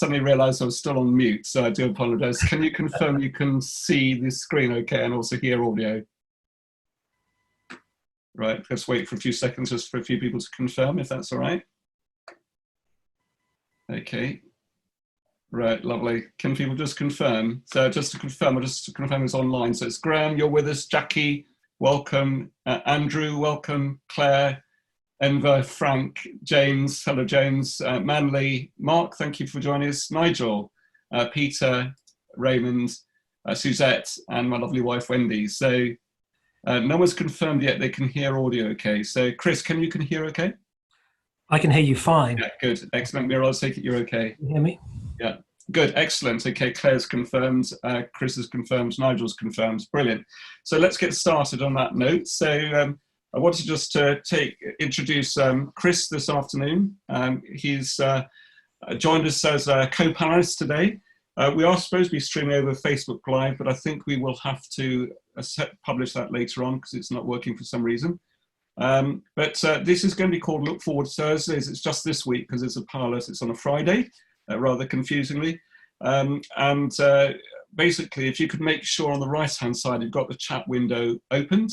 suddenly realised I was still on mute, so I do apologise. Can you confirm you can see the screen okay and also hear audio? Right, let's wait for a few seconds just for a few people to confirm, if that's all right. Okay. Right, lovely. Can people just confirm? So just to confirm, I'll just confirm it's online. So it's Graham, you're with us. Jackie, welcome. Andrew, welcome. Claire, Enver, Frank, James, hello James. Manley, Mark, thank you for joining us. Nigel, Peter, Raymond, Suzette, and my lovely wife Wendy. So no one's confirmed yet they can hear audio okay. So Chris, can you hear okay? I can hear you fine. Yeah, good, excellent. Mira, I'll take it you're okay. Can you hear me? Yeah, good, excellent. Okay, Claire's confirmed, Chris has confirmed, Nigel's confirmed, brilliant. So let's get started on that note. So I wanted just to introduce Chris this afternoon. He's joined us as a co-panelist today. We are supposed to be streaming over Facebook Live, but I think we will have to publish that later on because it's not working for some reason. But this is going to be called Look Forward Thursdays. It's just this week because it's a pilot. It's on a Friday, rather confusingly. Basically, if you could make sure on the right-hand side you've got the chat window opened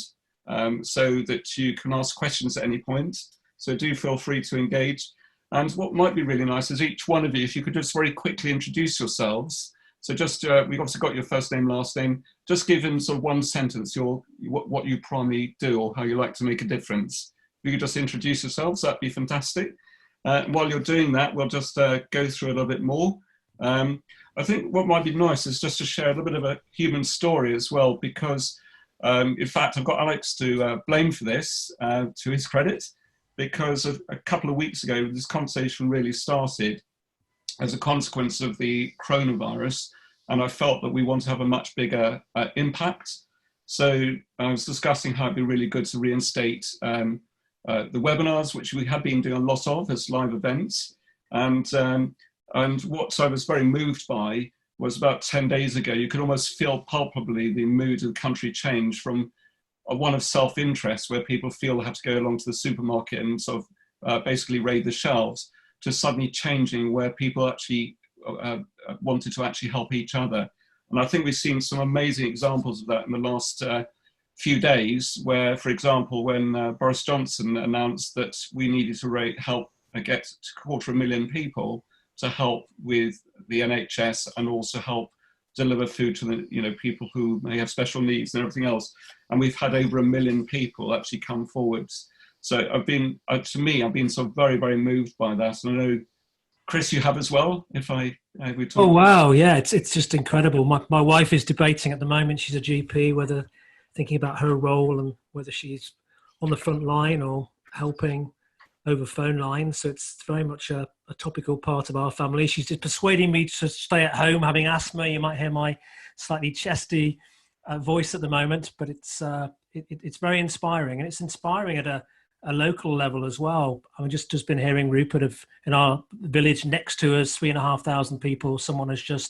so that you can ask questions at any point. So do feel free to engage. And what might be really nice is each one of you, if you could just very quickly introduce yourselves. So just, we've obviously got your first name, last name. Just give in sort of one sentence what you primarily do or how you like to make a difference. If you could just introduce yourselves, that'd be fantastic. While you're doing that, we'll just go through a little bit more. I think what might be nice is just to share a little bit of a human story as well, because in fact, I've got Alex to blame for this, to his credit, because a couple of weeks ago, this conversation really started as a consequence of the coronavirus, and I felt that we want to have a much bigger impact. So I was discussing how it'd be really good to reinstate the webinars, which we had been doing a lot of as live events. And what I was very moved by was about 10 days ago, you could almost feel palpably the mood of the country change from one of self-interest, where people feel they have to go along to the supermarket and sort of basically raid the shelves, to suddenly changing where people actually wanted to actually help each other. And I think we've seen some amazing examples of that in the last few days, where, for example, when Boris Johnson announced that we needed to help get 250,000 people to help with the NHS and also help deliver food to the people who may have special needs and everything else. And we've had over 1 million people actually come forwards. So I've been, to me, I've been so very, very moved by that. And I know, Chris, you have as well, if we talk. Oh, wow. Yeah, it's just incredible. My wife is debating at the moment, she's a GP, whether thinking about her role and whether she's on the front line or helping over phone lines. So it's very much a topical part of our family. She's just persuading me to stay at home, having asthma. You might hear my slightly chesty voice at the moment, but it's very inspiring, and it's inspiring at a local level as well. I've just been hearing Rupert in our village next to us, 3,500 people. Someone has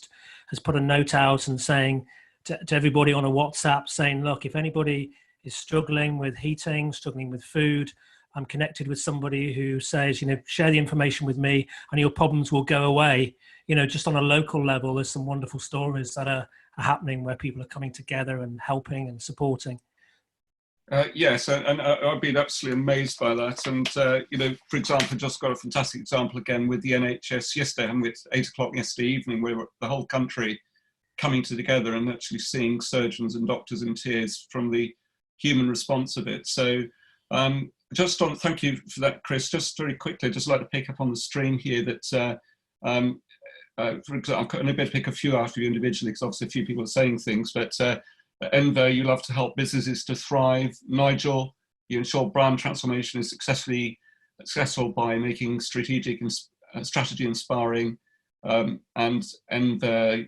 put a note out and saying to everybody on a WhatsApp saying, look, if anybody is struggling with heating, struggling with food, I'm connected with somebody who says, share the information with me and your problems will go away. Just on a local level, there's some wonderful stories that are happening where people are coming together and helping and supporting. Yes, and I've been absolutely amazed by that. And, for example, just got a fantastic example again with the NHS yesterday, and with 8 o'clock yesterday evening, where the whole country coming together and actually seeing surgeons and doctors in tears from the human response of it. So thank you for that, Chris. Just very quickly, I'd just like to pick up on the stream here that, for example, I'm only going to pick a few out of you individually, because obviously a few people are saying things, but Enver, you love to help businesses to thrive. Nigel, you ensure brand transformation is successful by making strategic and strategy inspiring. And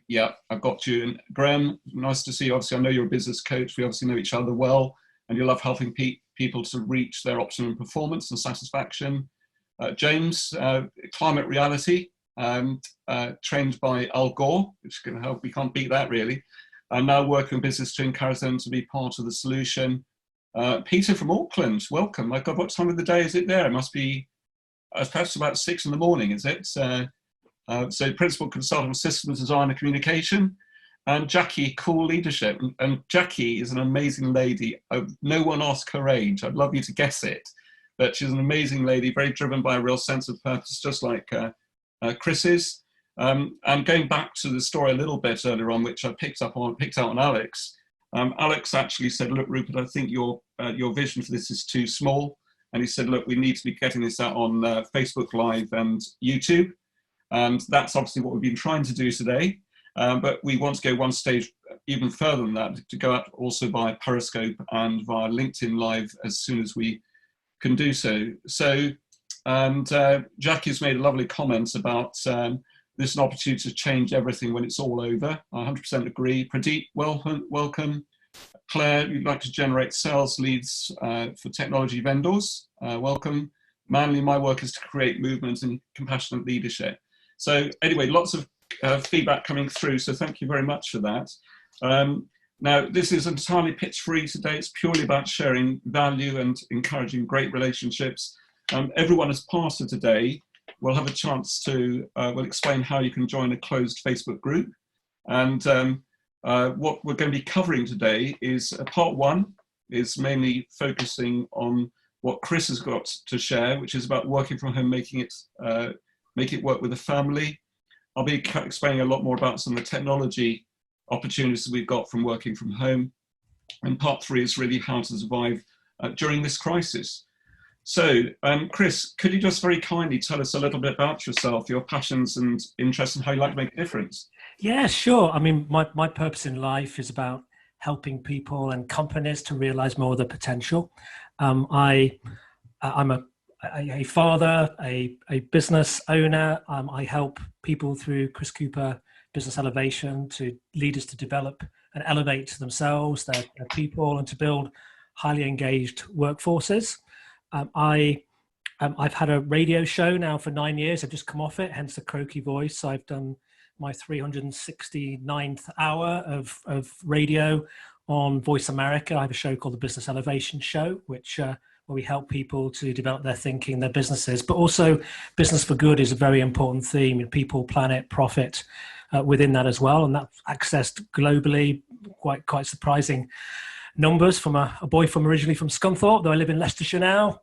yeah, I've got you. And Graham, nice to see you. Obviously, I know you're a business coach. We obviously know each other well, and you love helping people to reach their optimum performance and satisfaction. James, climate reality, trained by Al Gore, which can help. We can't beat that, really. I'm now working in business to encourage them to be part of the solution. Peter from Auckland, welcome. My God, what time of the day is it there? It must be perhaps about 6 in the morning, is it? So principal consultant, systems design and communication. And Jackie, cool leadership. And Jackie is an amazing lady. No one asked her age. I'd love you to guess it. But she's an amazing lady, very driven by a real sense of purpose, just like Chris is. And going back to the story a little bit earlier on, which I picked out on Alex. Alex actually said, look, Rupert, I think your vision for this is too small. And he said, look, we need to be getting this out on Facebook Live and YouTube. And that's obviously what we've been trying to do today. But we want to go one stage even further than that, to go out also via Periscope and via LinkedIn Live as soon as we can do so. So, and Jackie's made a lovely comment about this is an opportunity to change everything when it's all over. I 100% agree. Pradeep, welcome. Claire, you'd like to generate sales leads for technology vendors. Welcome. Manly, my work is to create movement and compassionate leadership. So anyway, lots of feedback coming through, so thank you very much for that. Now, this is entirely pitch free today. It's purely about sharing value and encouraging great relationships. Everyone as part of today will have a chance to, we'll explain how you can join a closed Facebook group. And what we're going to be covering today is part one, is mainly focusing on what Chris has got to share, which is about working from home, make it work with the family. I'll be explaining a lot more about some of the technology opportunities we've got from working from home. And part three is really how to survive during this crisis. So, Chris, could you just very kindly tell us a little bit about yourself, your passions and interests, and how you like to make a difference? Yeah, sure. I mean, my purpose in life is about helping people and companies to realize more of their potential. I'm a father, a business owner. I help people through Chris Cooper Business Elevation to leaders to develop and elevate themselves, their people, and to build highly engaged workforces. I've had a radio show now for 9 years. I've just come off it, hence the croaky voice. I've done my 369th hour of radio on Voice America. I have a show called the Business Elevation Show, where we help people to develop their thinking, their businesses, but also business for good is a very important theme in people, planet, profit within that as well. And that's accessed globally, quite surprising numbers from a boy originally from Scunthorpe, though I live in Leicestershire now,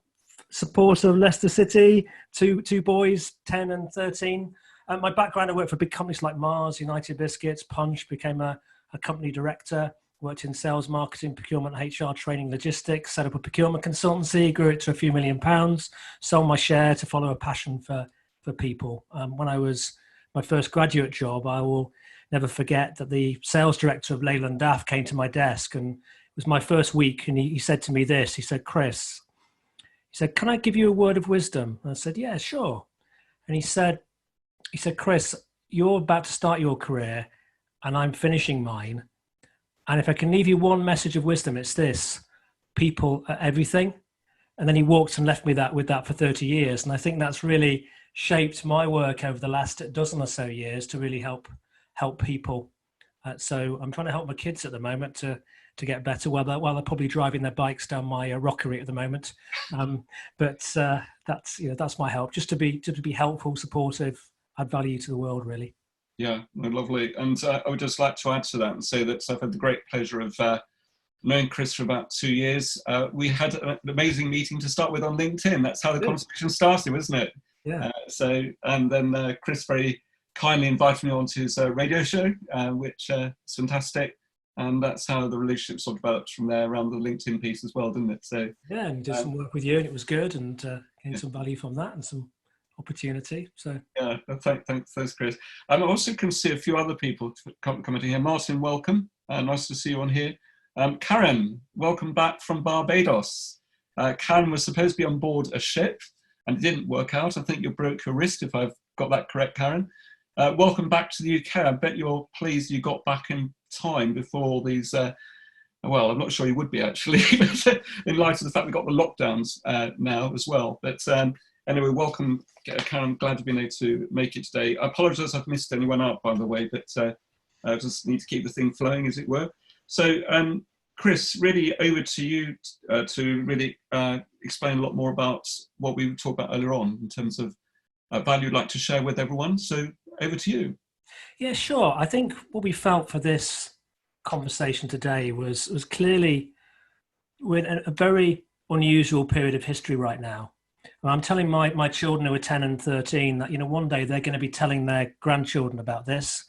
supporter of Leicester City, two boys, 10 and 13. My background, I worked for big companies like Mars, United Biscuits, Punch, became a company director, worked in sales, marketing, procurement, HR, training, logistics, set up a procurement consultancy, grew it to a few £1 million, sold my share to follow a passion for people. When I was my first graduate job, I will never forget that the sales director of Leyland Daft came to my desk, and it was my first week, and he said to me this, he said, Chris, he said, can I give you a word of wisdom? And I said, yeah, sure. And he said, Chris, you're about to start your career and I'm finishing mine. And if I can leave you one message of wisdom, it's this: people are everything. And then he walked and left me with that for 30 years. And I think that's really shaped my work over the last dozen or so years to really help people. So I'm trying to help my kids at the moment to get better while they're probably driving their bikes down my rockery at the moment. But that's my help, just to be helpful, supportive, add value to the world, really. Yeah, lovely. And I would just like to add to that and say that I've had the great pleasure of knowing Chris for about 2 years. We had an amazing meeting to start with on LinkedIn. That's how the conversation started, wasn't it? Yeah. And then Chris very kindly invited me onto his radio show, which is fantastic. And that's how the relationship sort of developed from there around the LinkedIn piece as well, didn't it? So yeah, and did some work with you, and it was good, and gained some value from that and some opportunity. So yeah, thanks, Chris. I also can see a few other people commenting here. Martin, welcome. Nice to see you on here. Karen, welcome back from Barbados. Karen was supposed to be on board a ship and it didn't work out. I think you broke your wrist, if I've got that correct, Karen. Welcome back to the UK. I bet you're pleased you got back in time before these, well, I'm not sure you would be actually, but in light of the fact we've got the lockdowns now as well. But anyway, welcome, Karen. Glad you've been able to make it today. I apologise I've missed anyone out, by the way, but I just need to keep the thing flowing, as it were. So, Chris, really over to you to really explain a lot more about what we talked about earlier on in terms of value you'd like to share with everyone. So over to you. Yeah, sure. I think what we felt for this conversation today was clearly we're in a very unusual period of history right now. And I'm telling my children who are 10 and 13 that, one day they're going to be telling their grandchildren about this,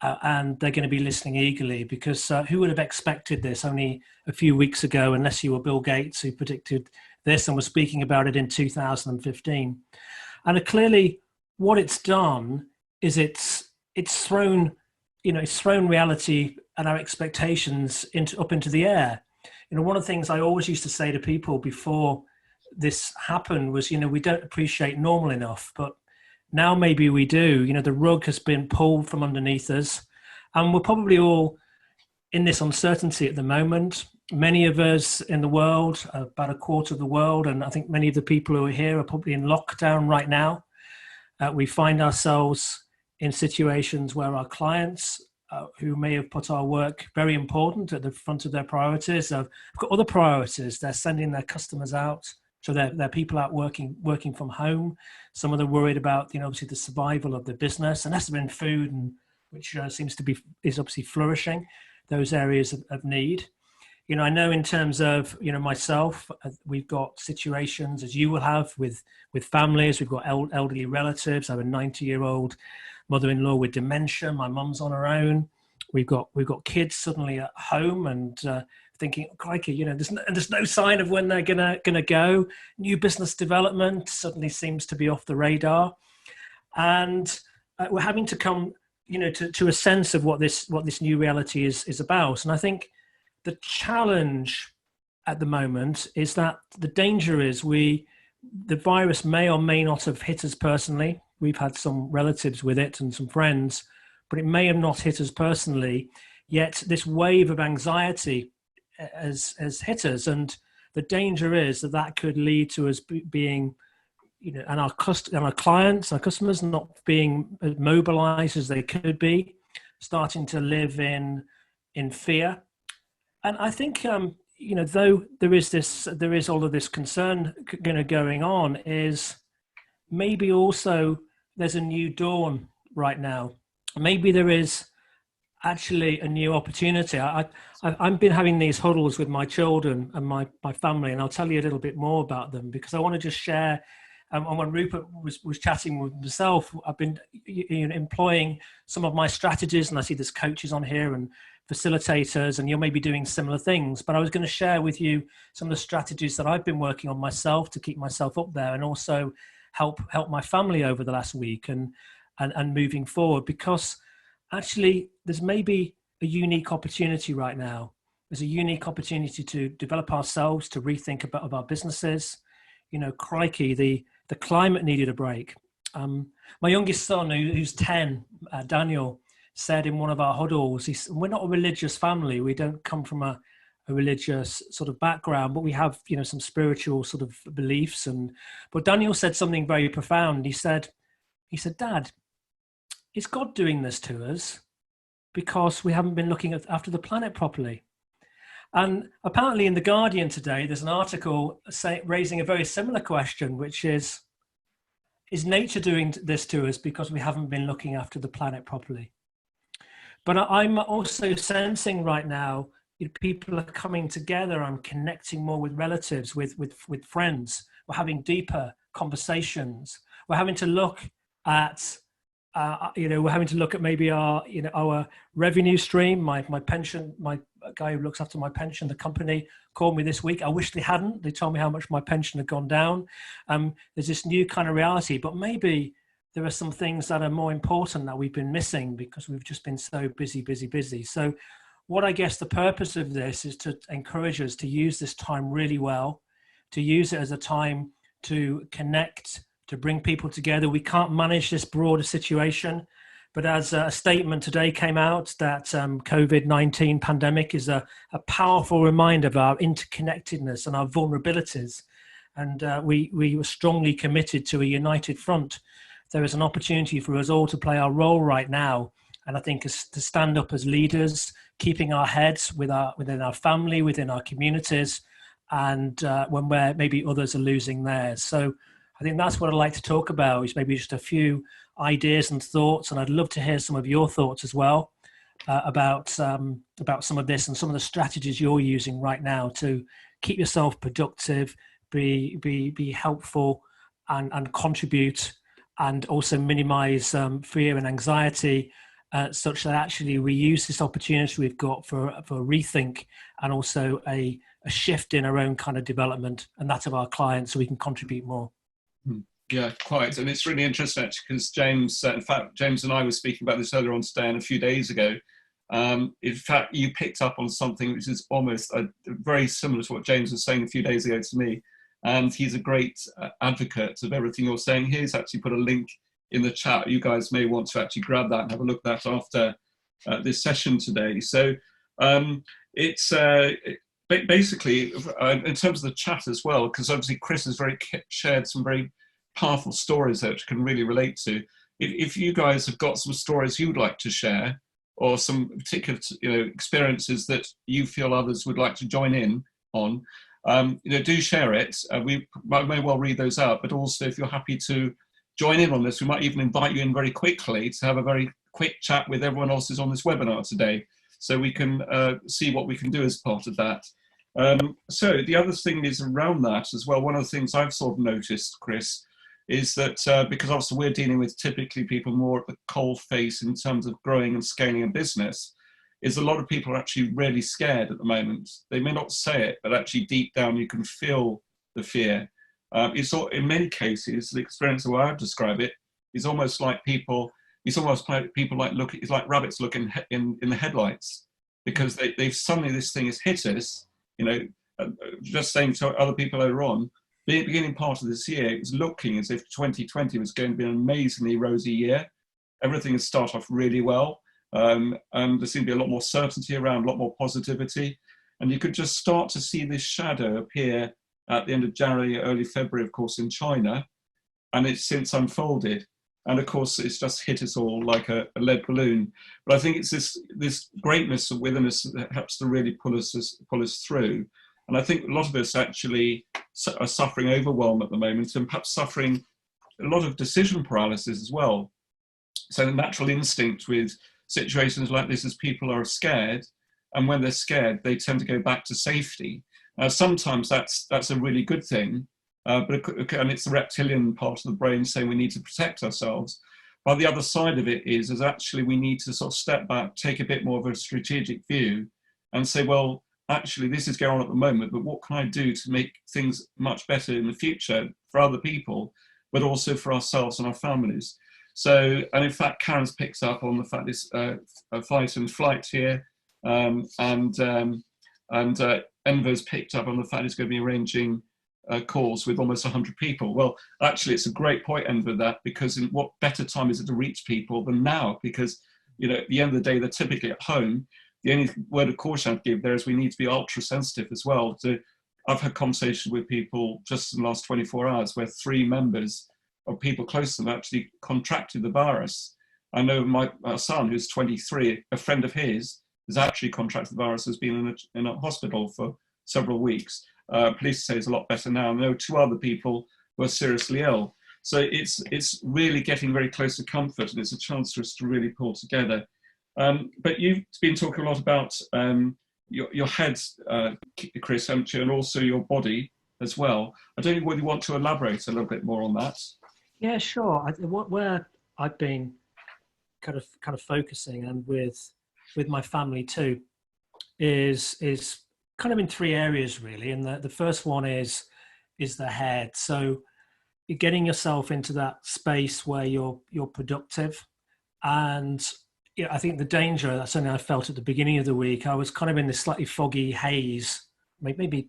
and they're going to be listening eagerly, because who would have expected this only a few weeks ago, unless you were Bill Gates, who predicted this and was speaking about it in 2015. And clearly what it's done is it's thrown reality and our expectations up into the air. One of the things I always used to say to people before this happened was, we don't appreciate normal enough, but now maybe we do. The rug has been pulled from underneath us, and we're probably all in this uncertainty at the moment. Many of us in the world, about a quarter of the world, and I think many of the people who are here are probably in lockdown right now. We find ourselves in situations where our clients, who may have put our work very important at the front of their priorities, have got other priorities. They're sending their customers out, so they're people out working from home. Some of them worried about, obviously the survival of the business, and that's been food, and which is obviously flourishing, those areas of need. I know in terms of, myself, we've got situations, as you will have, with families. We've got elderly relatives. I have a 90-year-old mother-in-law with dementia. My mum's on her own. We've got kids suddenly at home, and thinking, crikey, there's no sign of when they're gonna go. New business development suddenly seems to be off the radar, and we're having to come, to a sense of what this new reality is about. And I think the challenge at the moment is that the danger is the virus may or may not have hit us personally. We've had some relatives with it and some friends, but it may have not hit us personally. Yet this wave of anxiety has hit us, and the danger is that could lead to us being, and our clients, our customers, not being as mobilized as they could be, starting to live in fear. And I think, though there is all of this concern going on, is maybe also there's a new dawn right now. Maybe there is actually a new opportunity. I've been having these huddles with my children and my family, and I'll tell you a little bit more about them, because I want to just share. And when Rupert was chatting with himself, I've been employing some of my strategies, and I see there's coaches on here and facilitators, and you're maybe doing similar things. But I was going to share with you some of the strategies that I've been working on myself to keep myself up there, and also help my family over the last week and moving forward, because actually there's maybe a unique opportunity right now. There's a unique opportunity to develop ourselves, to rethink about our businesses. Crikey, the climate needed a break. My youngest son, who's 10, Daniel, said in one of our huddles, we're not a religious family. We don't come from a religious sort of background, but we have, some spiritual sort of beliefs. But Daniel said something very profound. He said, Dad, is God doing this to us because we haven't been looking after the planet properly? And apparently in The Guardian today, there's an article raising a very similar question, which is nature doing this to us because we haven't been looking after the planet properly? But I'm also sensing right now, people are coming together. I'm connecting more with relatives, with friends. We're having deeper conversations. We're having to look at, maybe our revenue stream. My pension, my guy who looks after my pension, the company, called me this week. I wish they hadn't. They told me how much my pension had gone down. There's this new kind of reality, but maybe there are some things that are more important that we've been missing because we've just been so busy. So what I guess the purpose of this is to encourage us to use this time really well, to use it as a time to connect, to bring people together. We can't manage this broader situation, but as a statement today came out that COVID-19 pandemic is a powerful reminder of our interconnectedness and our vulnerabilities. And we were strongly committed to a united front. There is an opportunity for us all to play our role right now. And I think is to stand up as leaders, keeping our heads within our family, within our communities, and when maybe others are losing theirs. So I think that's what I'd like to talk about, is maybe just a few ideas and thoughts, and I'd love to hear some of your thoughts as well about some of this and some of the strategies you're using right now to keep yourself productive, be helpful, and contribute, and also minimize fear and anxiety, such that actually we use this opportunity we've got for rethink, and also a shift in our own kind of development and that of our clients, so we can contribute more. Yeah, quite. And it's really interesting actually, because James, in fact, James and I were speaking about this earlier on today and a few days ago. In fact, you picked up on something which is almost very similar to what James was saying a few days ago to me. And he's a great advocate of everything you're saying. He's actually put a link in the chat. You guys may want to actually grab that and have a look at that after this session today. So it's basically, in terms of the chat as well, because obviously Chris has shared some very powerful stories that you can really relate to. If you guys have got some stories you would like to share, or some particular experiences that you feel others would like to join in on, do share it. We may well read those out, but also if you're happy to join in on this, we might even invite you in very quickly to have a very quick chat with everyone else who's on this webinar today, so we can see what we can do as part of that. So the other thing is around that as well. One of the things I've sort of noticed, Chris, is that because obviously we're dealing with typically people more at the coal face in terms of growing and scaling a business, is a lot of people are actually really scared at the moment. They may not say it, but actually deep down you can feel the fear. It's all, in many cases, the experience of how I describe it is almost like people. It's almost like people it's like rabbits looking in the headlights, because they've suddenly, this thing has hit us. Just saying to other people earlier on, the beginning part of this year, it was looking as if 2020 was going to be an amazingly rosy year. Everything has started off really well. And there seemed to be a lot more certainty around, a lot more positivity. And you could just start to see this shadow appear at the end of January, early February, of course, in China. And it's since unfolded. And of course, it's just hit us all like a lead balloon. But I think it's this greatness within us that helps to really pull us through. And I think a lot of us actually are suffering overwhelm at the moment, and perhaps suffering a lot of decision paralysis as well. So the natural instinct with situations like this is people are scared, and when they're scared, they tend to go back to safety. Sometimes that's a really good thing, and it's the reptilian part of the brain saying we need to protect ourselves. But the other side of it is actually we need to sort of step back, take a bit more of a strategic view, and say, well, actually this is going on at the moment, but what can I do to make things much better in the future for other people, but also for ourselves and our families? So, and in fact, Karen's picked up on the fact this fight and flight here, and Enver's picked up on the fact he's going to be arranging calls with almost 100 people. Well, actually, it's a great point, Enver, that, because in what better time is it to reach people than now? Because, at the end of the day, they're typically at home. The only word of caution I'd give there is we need to be ultra sensitive as well. I've had conversations with people just in the last 24 hours where 3 members of people close to them actually contracted the virus. I know my son, who's 23, a friend of his, has actually contracted the virus, has been in a hospital for several weeks. Police say it's a lot better now. And there were 2 other people who are seriously ill. So it's really getting very close to comfort, and it's a chance for us to really pull together. But you've been talking a lot about your head, Chris, haven't you, and also your body as well. I don't know whether you want to elaborate a little bit more on that. Yeah, sure. Where I've been kind of focusing, and with my family too, is kind of in 3 areas really. And the first one is the head. So you're getting yourself into that space where you're productive. And I think the danger, that's something I felt at the beginning of the week. I was kind of in this slightly foggy haze, maybe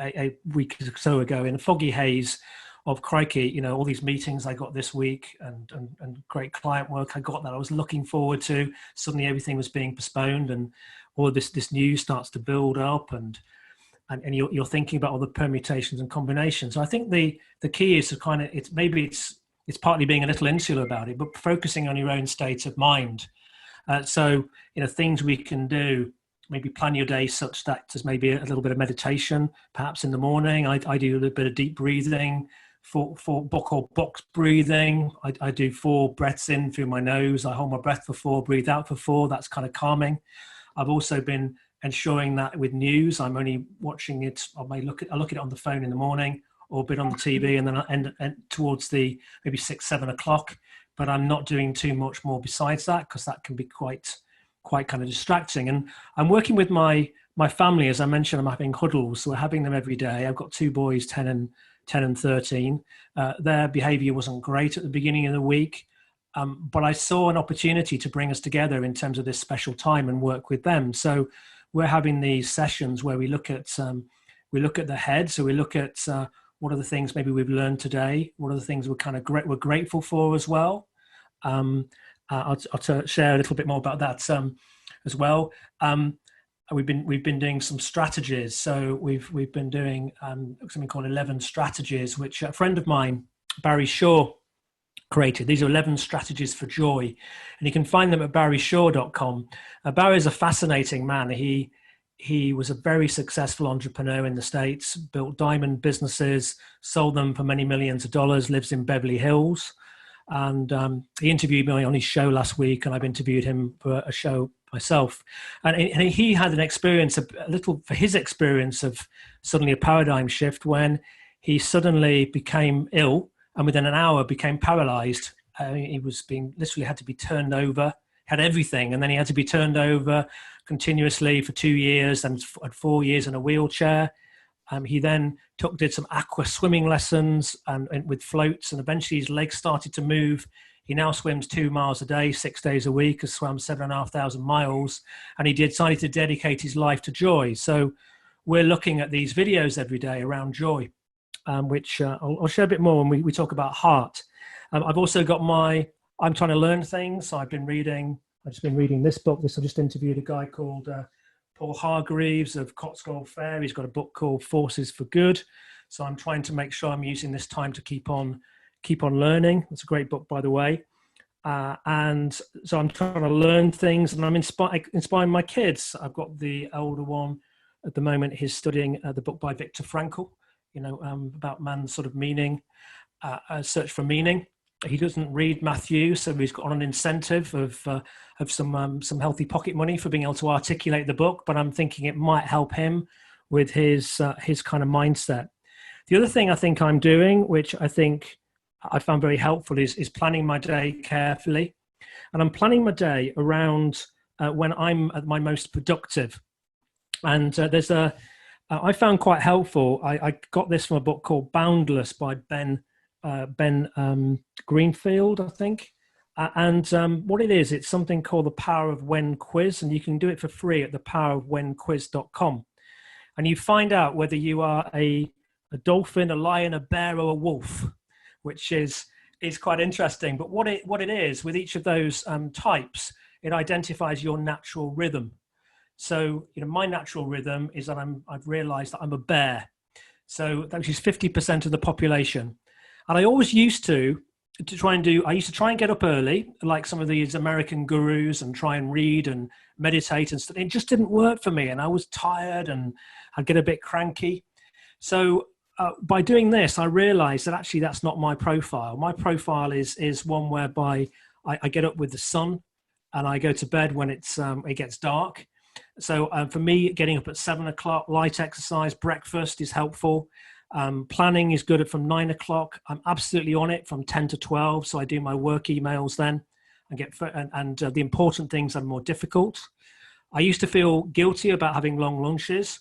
a week or so ago, in a foggy haze of, crikey, all these meetings I got this week and great client work I got that I was looking forward to. Suddenly everything was being postponed, and all of this news starts to build up, and you're thinking about all the permutations and combinations. So I think the key is to kind of, it's partly being a little insular about it, but focusing on your own state of mind. So, things we can do, maybe plan your day such that there's maybe a little bit of meditation, perhaps in the morning. I do a little bit of deep breathing four box breathing. I do 4 breaths in through my nose. I hold my breath for 4, breathe out for 4. That's kind of calming. I've also been ensuring that with news, I'm only watching it. I look at it on the phone in the morning, or a bit on the TV, and then I end towards the maybe 6, 7 o'clock. But I'm not doing too much more besides that, because that can be quite kind of distracting. And I'm working with my family. As I mentioned, I'm having huddles, so we're having them every day. I've got 2 boys, 10 and 13. Their behavior wasn't great at the beginning of the week, but I saw an opportunity to bring us together in terms of this special time and work with them. So we're having these sessions where we look at the head. So we look at what are the things maybe we've learned today, what are the things we're grateful for as well. I'll share a little bit more about that as well. We've been doing some strategies. So we've been doing something called 11 strategies, which a friend of mine, Barry Shaw, created. These are 11 strategies for joy, and you can find them at barryshaw.com. Barry is a fascinating man. He was a very successful entrepreneur in the States, built diamond businesses, sold them for many millions of dollars, lives in Beverly Hills. And he interviewed me on his show last week, and I've interviewed him for a show myself. And he had an experience, a little for his experience of suddenly a paradigm shift when he suddenly became ill, and within an hour became paralyzed. He was literally had to be turned over, had everything, and then he had to be turned over continuously for 2 years and 4 years in a wheelchair. He then did some aqua swimming lessons and with floats, and eventually his legs started to move. He now swims 2 miles a day, 6 days a week, has swam 7,500 miles, and he decided to dedicate his life to joy. So we're looking at these videos every day around joy, which I'll share a bit more when we talk about heart. I've also got I'm trying to learn things. So I've just been reading this book. I just interviewed a guy called Paul Hargreaves of Cotswold Fair. He's got a book called Forces for Good. So I'm trying to make sure I'm using this time to keep on learning. It's a great book, by the way. And so I'm trying to learn things, and I'm inspiring my kids. I've got the older one at the moment. He's studying the book by Viktor Frankl, about man's sort of meaning, search for meaning. He doesn't read Matthew, so he's got on an incentive of some healthy pocket money for being able to articulate the book. But I'm thinking it might help him with his kind of mindset. The other thing I think I'm doing, which I think I found very helpful, is planning my day carefully, and I'm planning my day around when I'm at my most productive. And I found quite helpful. I got this from a book called Boundless by Ben Greenfield, I think. And what it is, it's something called the Power of When quiz, and you can do it for free at thepowerofwhenquiz.com. And you find out whether you are a dolphin, a lion, a bear, or a wolf, which is quite interesting. But what it is, with each of those types, it identifies your natural rhythm. So, my natural rhythm is that I've realized that I'm a bear. So that is 50% of the population. And I always used to try and get up early, like some of these American gurus, and try and read and meditate and stuff. It just didn't work for me. And I was tired and I'd get a bit cranky. So by doing this, I realized that actually that's not my profile. My profile is one whereby I get up with the sun and I go to bed when it gets dark. So for me, getting up at 7 o'clock, light exercise, breakfast is helpful. Planning is good from 9 o'clock. I'm absolutely on it from 10 to 12. So I do my work emails then and the important things are more difficult. I used to feel guilty about having long lunches.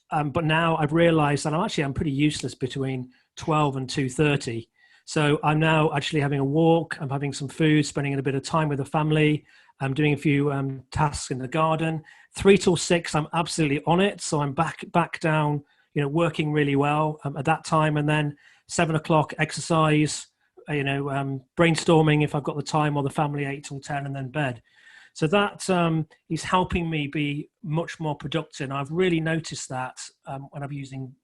But now I've realized that I'm pretty useless between 12 and 2:30. So I'm now actually having a walk. I'm having some food, spending a bit of time with the family. I'm doing a few tasks in the garden. 3 till 6, I'm absolutely on it. So I'm back down, working really well at that time. And then 7 o'clock exercise, brainstorming if I've got the time, or the family 8 till 10, and then bed. So that is helping me be much more productive. And I've really noticed that when I'm using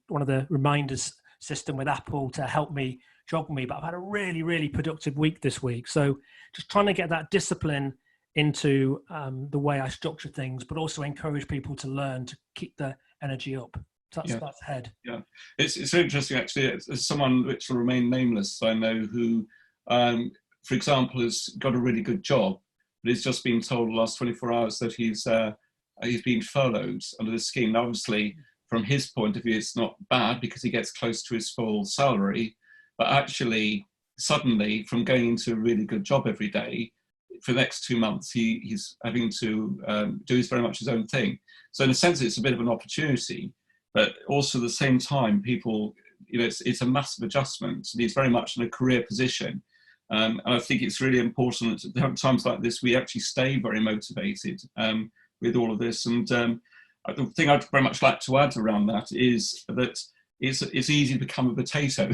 one of the reminders system with Apple to help me jog me. But I've had a really, really productive week this week. So just trying to get that discipline into the way I structure things, but also encourage people to learn to keep the energy up. That's head. Yeah, it's interesting actually. As someone which will remain nameless, I know who, for example, has got a really good job, but he's just been told the last 24 hours that he's been furloughed under this scheme. Now, obviously, from his point of view, it's not bad because he gets close to his full salary, but actually, suddenly, from going into a really good job every day, for the next 2 months, he's having to do very much his own thing. So in a sense, it's a bit of an opportunity, but also at the same time, people, it's a massive adjustment. And he's very much in a career position. And I think it's really important that at times like this, we actually stay very motivated with all of this. And the thing I'd very much like to add around that is that it's easy to become a potato.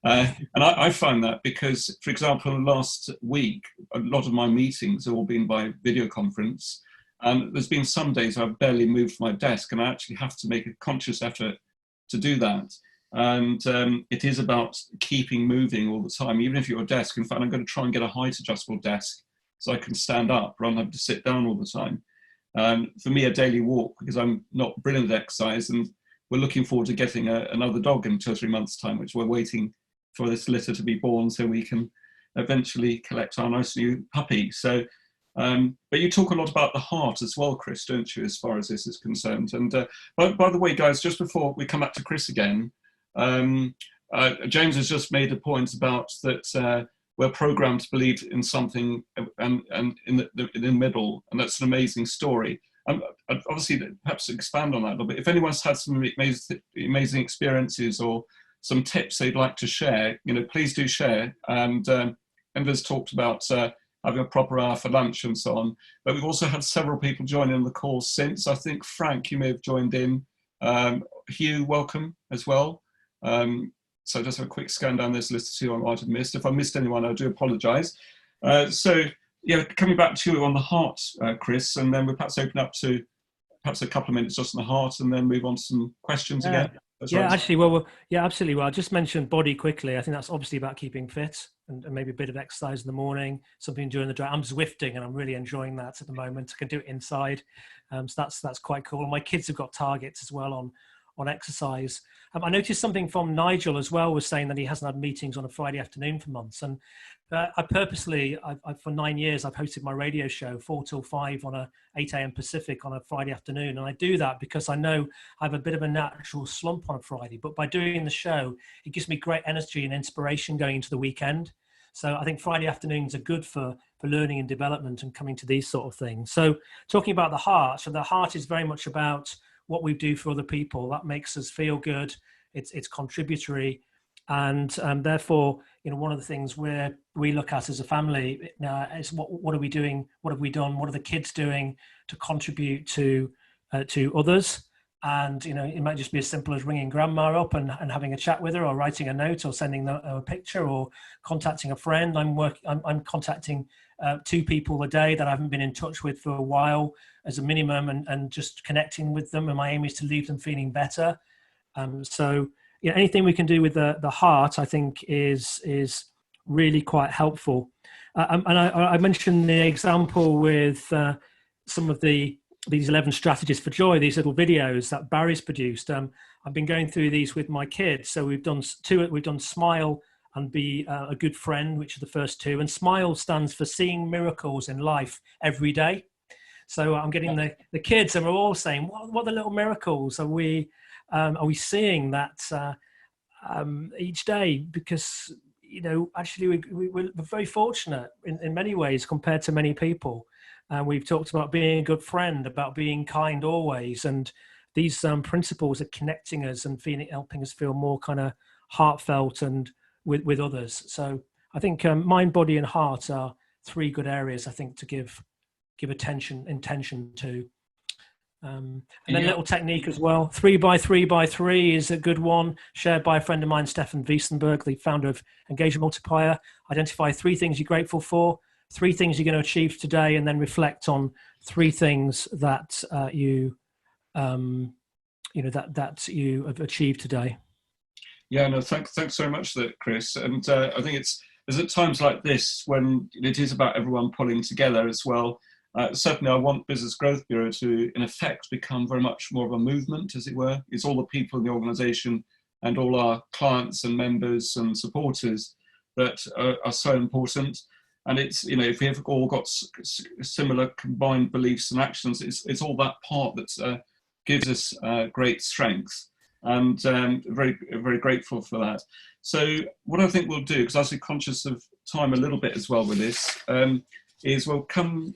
And I find that because, for example, last week, a lot of my meetings have all been by video conference. And there's been some days I've barely moved my desk, and I actually have to make a conscious effort to do that. And it is about keeping moving all the time, even if you're at a desk. In fact, I'm going to try and get a height adjustable desk so I can stand up rather than having to sit down all the time. For me, a daily walk, because I'm not brilliant at exercise, and we're looking forward to getting another dog in 2 or 3 months' time, which we're waiting for this litter to be born so we can eventually collect our nice new puppy. So, but you talk a lot about the heart as well, Chris, don't you, as far as this is concerned? And by the way, guys, just before we come back to Chris again, James has just made a point about that we're programmed to believe in something and in the middle, and that's an amazing story. I'd obviously perhaps expand on that a little bit. If anyone's had some amazing experiences or some tips they'd like to share, please do share. And Enver's talked about having a proper hour for lunch and so on. But we've also had several people join in the call since. I think, Frank, you may have joined in. Hugh, welcome as well. So just have a quick scan down this list to see who I might have missed. If I missed anyone, I do apologise. So, coming back to you on the heart, Chris, and then we'll perhaps open up to perhaps a couple of minutes just on the heart and then move on to some questions again. Actually, absolutely. Well, I just mentioned body quickly. I think that's obviously about keeping fit and maybe a bit of exercise in the morning, something during the day. I'm Zwifting and I'm really enjoying that at the moment. I can do it inside. So that's quite cool. And my kids have got targets as well on exercise. I noticed something from Nigel as well, was saying that he hasn't had meetings on a Friday afternoon for months. And I purposely, for 9 years, I've hosted my radio show 4 till 5 on 8 a.m. Pacific on a Friday afternoon. And I do that because I know I have a bit of a natural slump on a Friday, but by doing the show, it gives me great energy and inspiration going into the weekend. So I think Friday afternoons are good for learning and development and coming to these sort of things. So talking about the heart, so the heart is very much about what we do for other people. That makes us feel good. It's contributory. And therefore, one of the things we look at as a family is what are we doing? What have we done? What are the kids doing to contribute to others? And, it might just be as simple as ringing grandma up and having a chat with her, or writing a note, or sending a picture, or contacting a friend. I'm contacting 2 people a day that I haven't been in touch with for a while as a minimum, and just connecting with them. And my aim is to leave them feeling better. So anything we can do with the heart, I think is really quite helpful. And I mentioned the example with some of these 11 strategies for joy, these little videos that Barry's produced. I've been going through these with my kids. So we've done Smile and Be a Good Friend, which are the first 2. And Smile stands for seeing miracles in life every day. So I'm getting the kids, and we're all saying, what are the little miracles are we seeing that each day? Because, actually we're very fortunate in many ways compared to many people. And we've talked about being a good friend, about being kind always. And these principles are connecting us and helping us feel more kind of heartfelt and with others. So I think mind, body and heart are 3 good areas, I think, to give intention to. And then a little technique as well. 3 by 3 by 3 is a good one, shared by a friend of mine, Stefan Wiesenberg, the founder of Engagement Multiplier. Identify 3 things you're grateful for, 3 things you're going to achieve today, and then reflect on 3 things that you have achieved today. Yeah, no, thanks so much for that, Chris. And I think it's at times like this when it is about everyone pulling together as well. Certainly I want Business Growth Bureau to, in effect, become very much more of a movement, as it were. It's all the people in the organisation and all our clients and members and supporters that are so important. And it's, you know, if we have all got similar combined beliefs and actions, it's all that part that gives us great strength. And very, very grateful for that. So what I think we'll do, because I was conscious of time a little bit as well with this, is we'll come,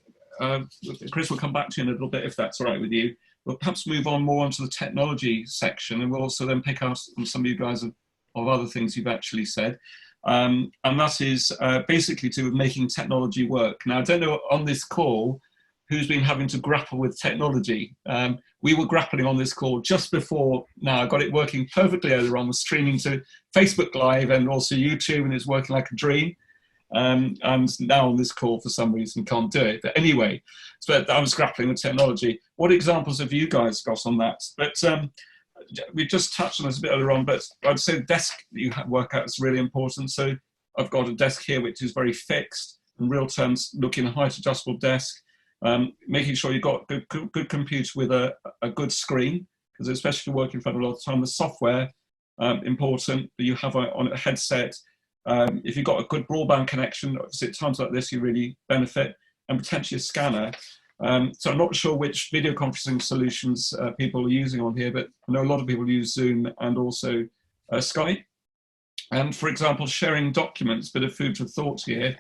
Chris will come back to you in a little bit if that's all right with you. We'll perhaps move on more onto the technology section, and we'll also then pick up on some of you guys of other things you've actually said. And that is basically to do with making technology work. Now, I don't know on this call who's been having to grapple with technology. We were grappling on this call just before now. I got it working perfectly earlier on, was streaming to Facebook Live and also YouTube, and it's working like a dream. And now on this call, for some reason, can't do it. But anyway, so I was grappling with technology. What examples have you guys got on that? But we just touched on this a bit earlier on, but I'd say the desk that you work at is really important. So I've got a desk here which is very fixed, in real terms, looking height adjustable desk. Making sure you've got good computer with a good screen, because especially if you're working for a lot of time, the software, important that you have on a headset. If you've got a good broadband connection, obviously at times like this, you really benefit, and potentially a scanner. So I'm not sure which video conferencing solutions people are using on here, but I know a lot of people use Zoom and also Skype. And for example, sharing documents, bit of food for thought here.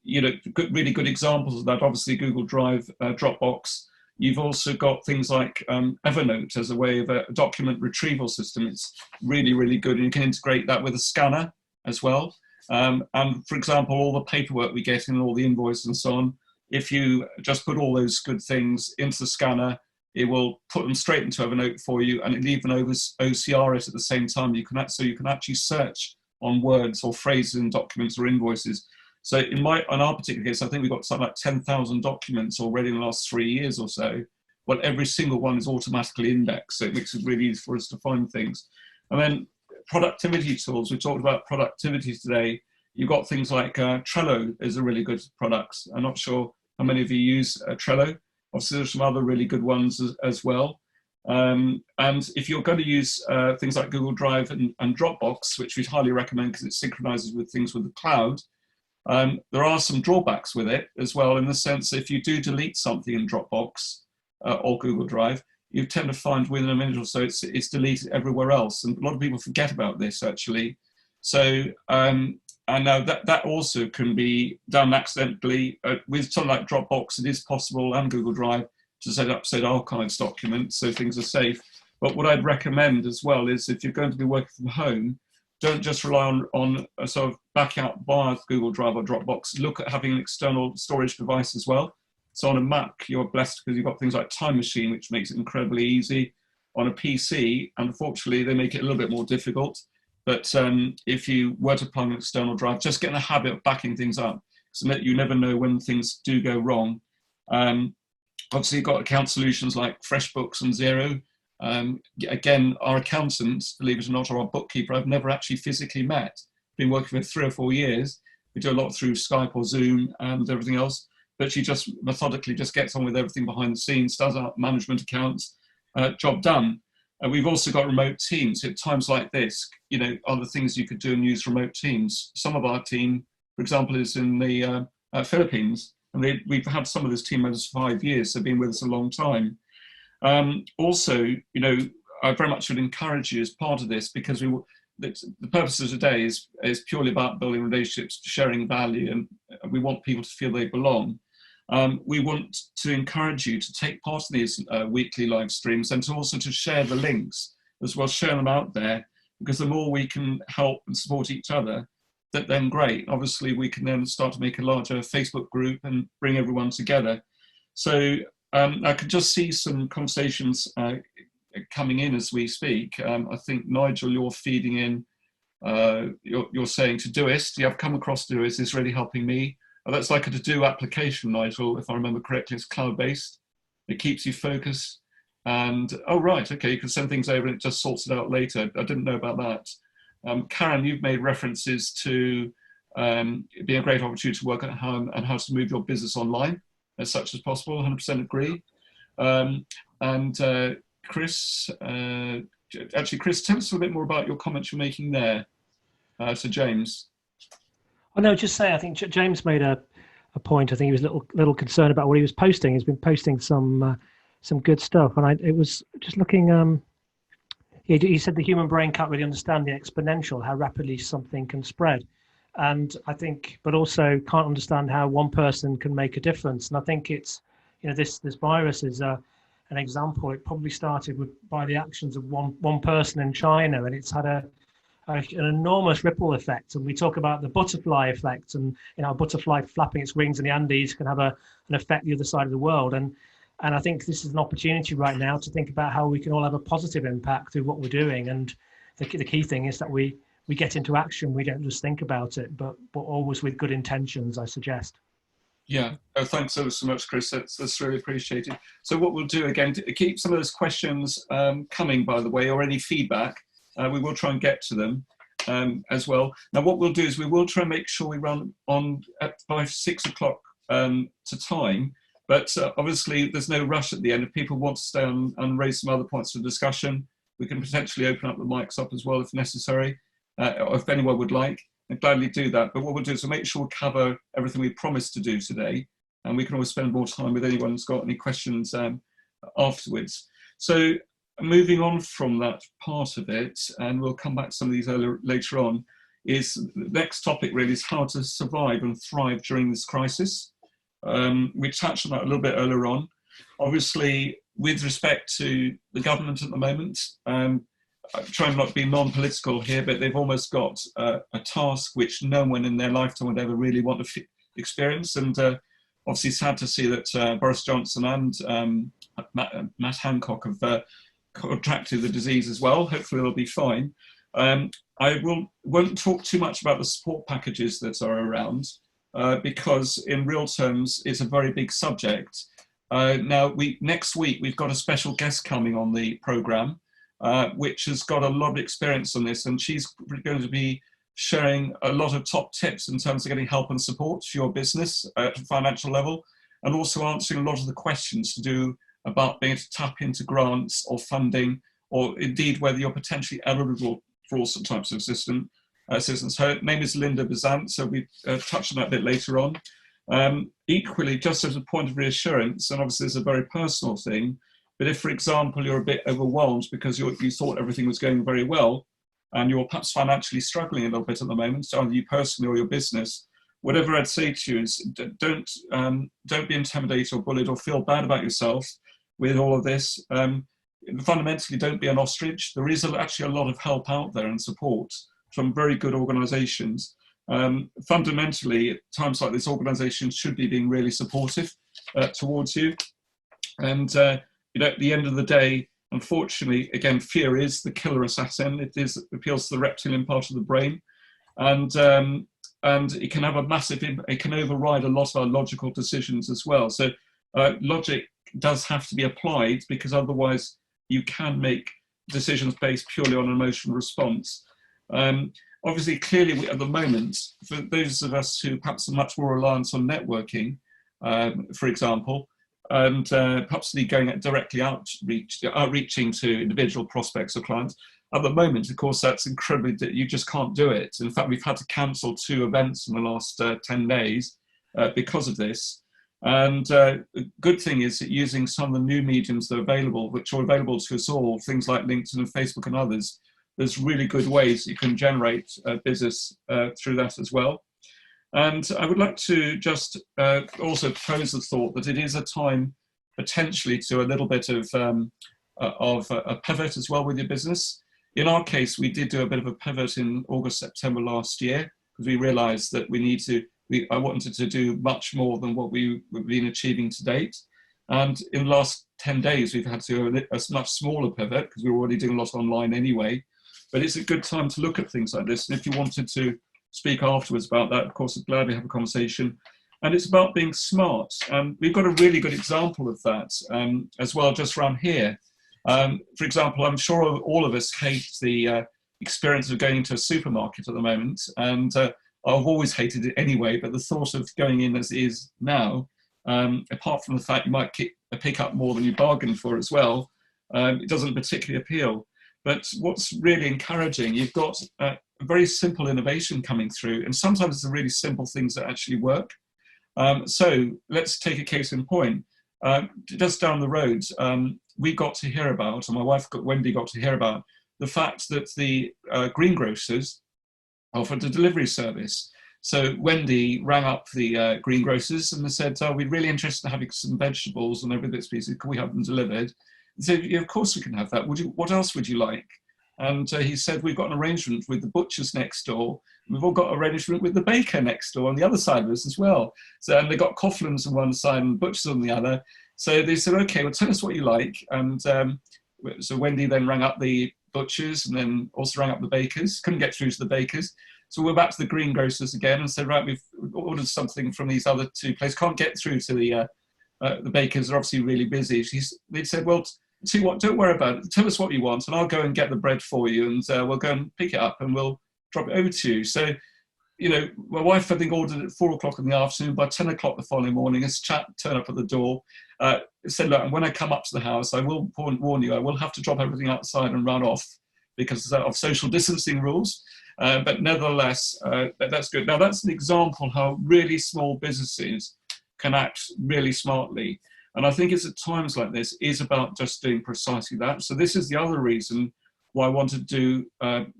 You know, really good examples of that. Obviously, Google Drive, Dropbox. You've also got things like Evernote as a way of a document retrieval system. It's really, really good, and you can integrate that with a scanner as well. And for example, all the paperwork we get in, all the invoices and so on, if you just put all those good things into the scanner, it will put them straight into Evernote for you, and it even OCR it at the same time. So you can actually search on words or phrases in documents or invoices. So in our particular case, I think we've got something like 10,000 documents already in the last 3 years or so. Well, every single one is automatically indexed, so it makes it really easy for us to find things. And then productivity tools. We talked about productivity today. You've got things like Trello is a really good product. I'm not sure how many of you use Trello. Obviously, there's some other really good ones as well. And if you're going to use things like Google Drive and Dropbox, which we'd highly recommend because it synchronizes with things with the cloud, there are some drawbacks with it as well, in the sense that if you do delete something in Dropbox or Google Drive, you tend to find within a minute or so it's deleted everywhere else. And a lot of people forget about this, actually. So I know that also can be done accidentally. With something like Dropbox, it is possible, and Google Drive, to set up, say, archives documents so things are safe. But what I'd recommend as well is, if you're going to be working from home, don't just rely on a sort of backup via Google Drive or Dropbox. Look at having an external storage device as well. So on a Mac, you're blessed because you've got things like Time Machine, which makes it incredibly easy. On a PC, unfortunately, they make it a little bit more difficult. But if you were to plug an external drive, just get in the habit of backing things up, so that you never know when things do go wrong. Obviously, you've got account solutions like FreshBooks and Xero. Again, our accountants, believe it or not, or our bookkeeper, I've never actually physically met. Been working for 3 or 4 years. We do a lot through Skype or Zoom and everything else. But she just methodically just gets on with everything behind the scenes, does our management accounts, job done. We've also got remote teams. At times like this, you know, other things you could do and use remote teams. Some of our team, for example, is in the Philippines, and we've had some of those team members for 5 years. They've been with us a long time. Also, you know, I very much would encourage you as part of this, because the purpose of today is purely about building relationships, sharing value, and we want people to feel they belong. We want to encourage you to take part in these weekly live streams, and to also to share the links as well, share them out there, because the more we can help and support each other, then great. Obviously, we can then start to make a larger Facebook group and bring everyone together. So I could just see some conversations coming in as we speak. I think, Nigel, you're feeding in, you're saying Todoist. Yeah, I've come across Todoist. It's really helping me. That's like a to-do application, Nigel, if I remember correctly. It's cloud-based. It keeps you focused. And, oh, right, okay, you can send things over and it just sorts it out later. I didn't know about that. Karen, you've made references to it being a great opportunity to work at home and how to move your business online. as such as possible. 100% agree. And Chris, actually, Chris, tell us a bit more about your comments you're making there to James. Oh no, just say I think James made a point. I think he was a little concerned about what he was posting. He's been posting some good stuff, and it was just looking. He said the human brain can't really understand the exponential, how rapidly something can spread, and I think, but also can't understand how one person can make a difference. And I think it's, this virus is an example. It probably started by the actions of one person in China, and it's had an enormous ripple effect. And we talk about the butterfly effect, and a butterfly flapping its wings in the Andes can have an effect the other side of the world. And I think this is an opportunity right now to think about how we can all have a positive impact through what we're doing. And the key thing is that we get into action. We don't just think about it, but always with good intentions, I suggest. Yeah, thanks so much, Chris. That's really appreciated. So what we'll do again, to keep some of those questions coming, by the way, or any feedback, we will try and get to them as well. Now, what we'll do is we will try and make sure we run on by 6 o'clock to time. But obviously, there's no rush at the end. If people want to stay on and raise some other points of discussion, we can potentially open up the mics up as well if necessary, or if anyone would like. I'd gladly do that. But what we'll do is we'll make sure we cover everything we promised to do today, and we can always spend more time with anyone who's got any questions afterwards. So moving on from that part of it, and we'll come back to some of these later on, is the next topic really is how to survive and thrive during this crisis. We touched on that a little bit earlier on. Obviously, with respect to the government at the moment, I'm trying not to be non-political here, but they've almost got a task which no one in their lifetime would ever really want to experience. And obviously sad to see that Boris Johnson and Matt Hancock have contracted the disease as well. Hopefully they'll be fine. I won't talk too much about the support packages that are around, because in real terms, it's a very big subject. Now, next week, we've got a special guest coming on the programme, which has got a lot of experience on this, and she's going to be sharing a lot of top tips in terms of getting help and support for your business at a financial level, and also answering a lot of the questions to do about being able to tap into grants or funding, or indeed whether you're potentially eligible for all sorts of types of assistance. Her name is Linda Bazant, so we touched on that a bit later on. Equally, just as a point of reassurance, and obviously it's a very personal thing, but if, for example, you're a bit overwhelmed because you thought everything was going very well, and you're perhaps financially struggling a little bit at the moment, either you personally or your business, whatever I'd say to you is don't be intimidated or bullied or feel bad about yourself with all of this. Fundamentally, don't be an ostrich. There is actually a lot of help out there and support from very good organisations. Fundamentally, at times like this, organisations should be being really supportive towards you. And at the end of the day, unfortunately, again, fear is the killer assassin. It appeals to the reptilian part of the brain, and it can have a massive impact. It can override a lot of our logical decisions as well. So logic does have to be applied, because otherwise you can make decisions based purely on an emotional response. Obviously, clearly, at the moment, for those of us who perhaps are much more reliant on networking, for example, and perhaps going directly outreaching to individual prospects or clients, at the moment, of course, that's incredibly, you just can't do it. In fact, we've had to cancel 2 events in the last 10 days because of this. And the good thing is that using some of the new mediums that are available, which are available to us all, things like LinkedIn and Facebook and others, there's really good ways you can generate business through that as well. And I would like to just also pose the thought that it is a time potentially to a little bit of a pivot as well with your business. In our case, we did do a bit of a pivot in August, September last year, because we realized that I wanted to do much more than what we've been achieving to date. And in the last 10 days, we've had to do a much smaller pivot, because we were already doing a lot online anyway. But it's a good time to look at things like this. And if you wanted to speak afterwards about that, of course, I'd gladly have a conversation. And it's about being smart. And we've got a really good example of that as well, just around here. For example, I'm sure all of us hate the experience of going into a supermarket at the moment. And I've always hated it anyway, but the thought of going in as it is now apart from the fact you might pick up more than you bargained for as well, it doesn't particularly appeal. But what's really encouraging, you've got a very simple innovation coming through, and sometimes it's the really simple things that actually work. So let's take a case in point. Just down the road, we got to hear about, and my wife, Wendy, got to hear about the fact that the greengrocers offered a delivery service. So Wendy rang up the greengrocers and they said, we're really interested in having some vegetables and every bit species. Can we have them delivered? They said, yeah, of course we can have that. What else would you like? And he said, we've got an arrangement with the butchers next door. We've all got an arrangement with the baker next door on the other side of us as well. So, and they got Coughlin's on one side and butchers on the other. So they said, okay, well, tell us what you like. And so Wendy then rang up the butchers and then also rang up the bakers. Couldn't get through to the bakers. So we're back to the greengrocers again and said, right, we've ordered something from these other two places. Can't get through to the bakers. They're obviously really busy. They said, well, see what, don't worry about it. Tell us what you want and I'll go and get the bread for you and we'll go and pick it up and we'll drop it over to you. So, you know, my wife, I think, ordered at 4 o'clock in the afternoon. By 10 o'clock the following morning, this chap turned up at the door, said, look, when I come up to the house, I will warn you, I will have to drop everything outside and run off because of social distancing rules. But nevertheless, that's good. Now, that's an example how really small businesses can act really smartly. And I think it's at times like this is about just doing precisely that. So this is the other reason why I want to do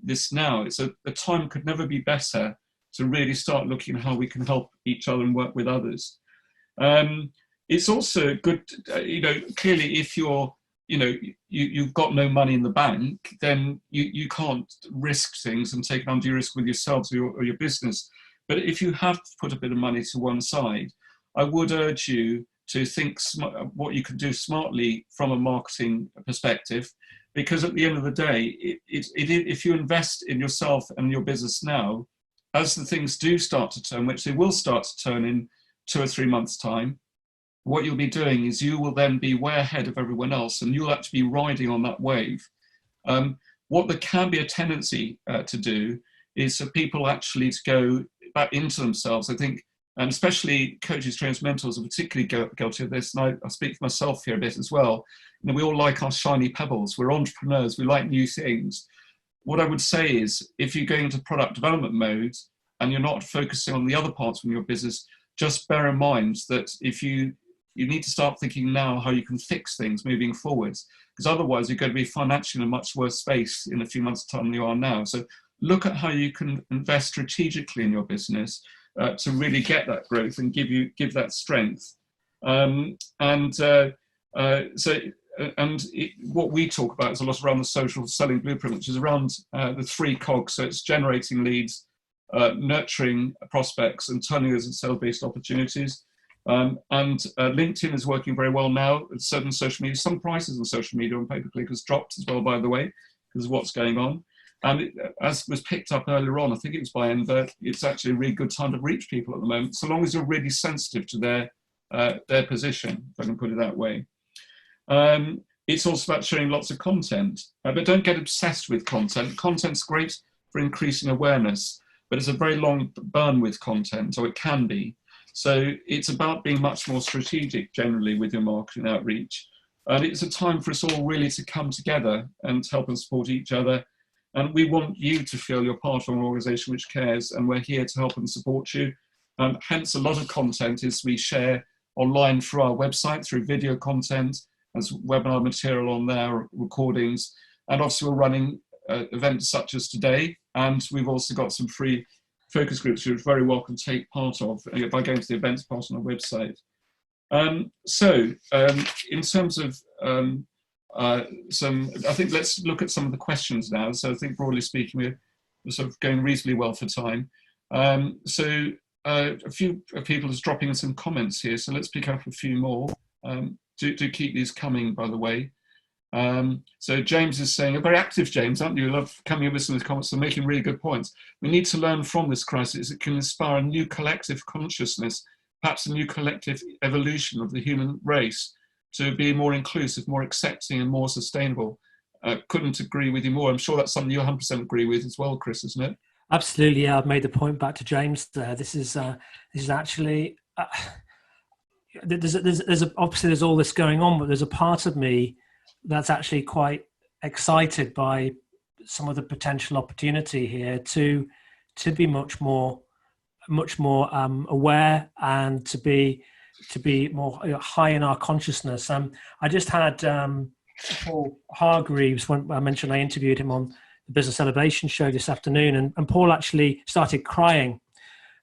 this now. It's the time could never be better to really start looking at how we can help each other and work with others. It's also good, clearly if you've got no money in the bank, then you can't risk things and take an undue risk with yourselves or your business. But if you have to put a bit of money to one side, I would urge you to think what you can do smartly from a marketing perspective, because at the end of the day, if you invest in yourself and your business now, as the things do start to turn, which they will start to turn in 2 or 3 months' time, what you'll be doing is you will then be way ahead of everyone else and you'll actually be riding on that wave. What there can be a tendency to do is for people actually to go back into themselves. I think, and especially coaches, trainers, mentors are particularly guilty of this. And I speak for myself here a bit as well. We all like our shiny pebbles. We're entrepreneurs. We like new things. What I would say is if you're going into product development mode and you're not focusing on the other parts of your business, just bear in mind that if you need to start thinking now how you can fix things moving forwards, because otherwise you're going to be financially in a much worse space in a few months' time than you are now. So look at how you can invest strategically in your business to really get that growth and give that strength. What we talk about is a lot around the social selling blueprint, which is around the 3 cogs. So it's generating leads, nurturing prospects, and turning those into sales-based opportunities. LinkedIn is working very well now. Certain social media, some prices on social media on pay-per-click has dropped as well, by the way, because of what's going on. And as was picked up earlier on, I think it was by Enver, it's actually a really good time to reach people at the moment, so long as you're really sensitive to their position, if I can put it that way. It's also about sharing lots of content, but don't get obsessed with content. Content's great for increasing awareness, but it's a very long burn with content, or it can be. So it's about being much more strategic generally with your marketing outreach. And it's a time for us all really to come together and help and support each other. And we want you to feel you're part of an organisation which cares, and we're here to help and support you. Hence, a lot of content is we share online through our website, through video content, as webinar material on there, recordings. And obviously we're running events such as today, and we've also got some free focus groups you're very welcome to take part of by going to the events part on our website. In terms of I think let's look at some of the questions now. So I think broadly speaking, we're sort of going reasonably well for time. A few people are dropping in some comments here, so let's pick up a few more. Do keep these coming, by the way. So James is saying, a very active James, aren't you? I love coming up with some of the comments and making really good points. We need to learn from this crisis. It can inspire a new collective consciousness, perhaps a new collective evolution of the human race to be more inclusive, more accepting and more sustainable. Couldn't agree with you more. I'm sure that's something you 100% agree with as well, Chris, isn't it? Absolutely, yeah. I've made the point back to James there. This is actually... obviously there's all this going on, but there's a part of me that's actually quite excited by some of the potential opportunity here to be much more aware, and to be more high in our consciousness. I just had Paul Hargreaves, when I mentioned I interviewed him on the Business Elevation show this afternoon, and Paul actually started crying,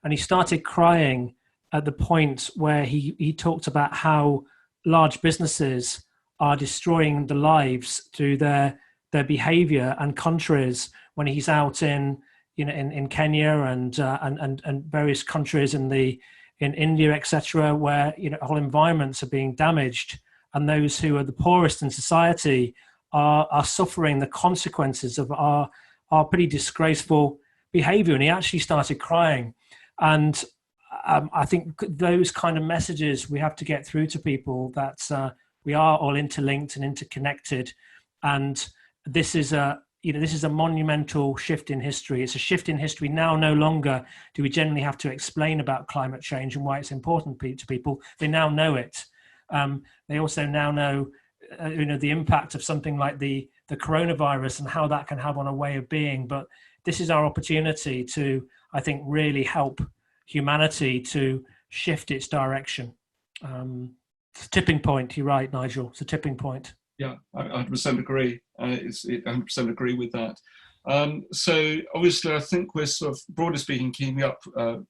and he started crying at the point where he talked about how large businesses are destroying the lives through their behavior and countries, when he's out in Kenya and various countries in India, etc., where whole environments are being damaged, and those who are the poorest in society are suffering the consequences of our pretty disgraceful behavior. And he actually started crying, and I think those kind of messages we have to get through to people, that we are all interlinked and interconnected, and this is a monumental shift in history. It's a shift in history now. No longer do we generally have to explain about climate change and why it's important to people. They now know it. They also now know, the impact of something like the coronavirus and how that can have on a way of being. But this is our opportunity to, I think, really help humanity to shift its direction. It's a tipping point. You're right, Nigel. It's a tipping point. Yeah, I 100% agree. I 100% agree with that. So obviously, I think we're sort of, broadly speaking, keeping up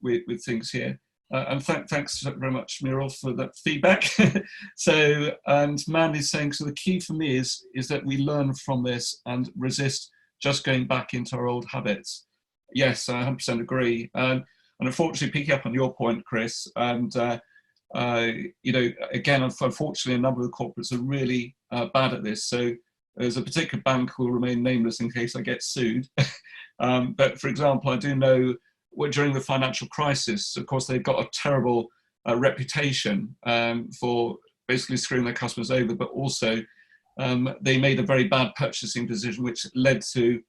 with things here. And thanks very much, Muriel, for that feedback. So, and Mandy's saying, so the key for me is that we learn from this and resist just going back into our old habits. Yes, I 100% agree. And unfortunately, picking up on your point, Chris, and again, unfortunately, a number of the corporates are really bad at this. So there's a particular bank who will remain nameless in case I get sued. But for example, I do know during the financial crisis, of course, they've got a terrible reputation for basically screwing their customers over, but also they made a very bad purchasing decision, which led to,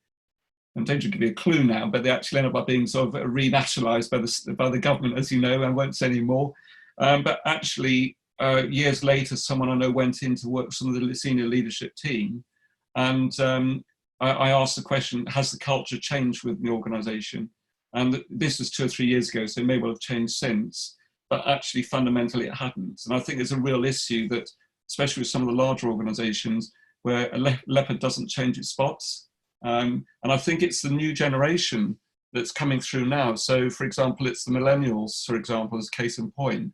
I'm going to give you a clue now, but they actually ended up being sort of renationalised by the government, as you know. I won't say any more. But actually, years later, someone I know went in to work for some of the senior leadership team, and I asked the question, has the culture changed within the organisation? And this was 2 or 3 years ago, so it may well have changed since, but actually fundamentally it hadn't. And I think there's a real issue that, especially with some of the larger organisations, where a leopard doesn't change its spots. And I think it's the new generation that's coming through now. So, for example, it's the millennials, for example, as case in point.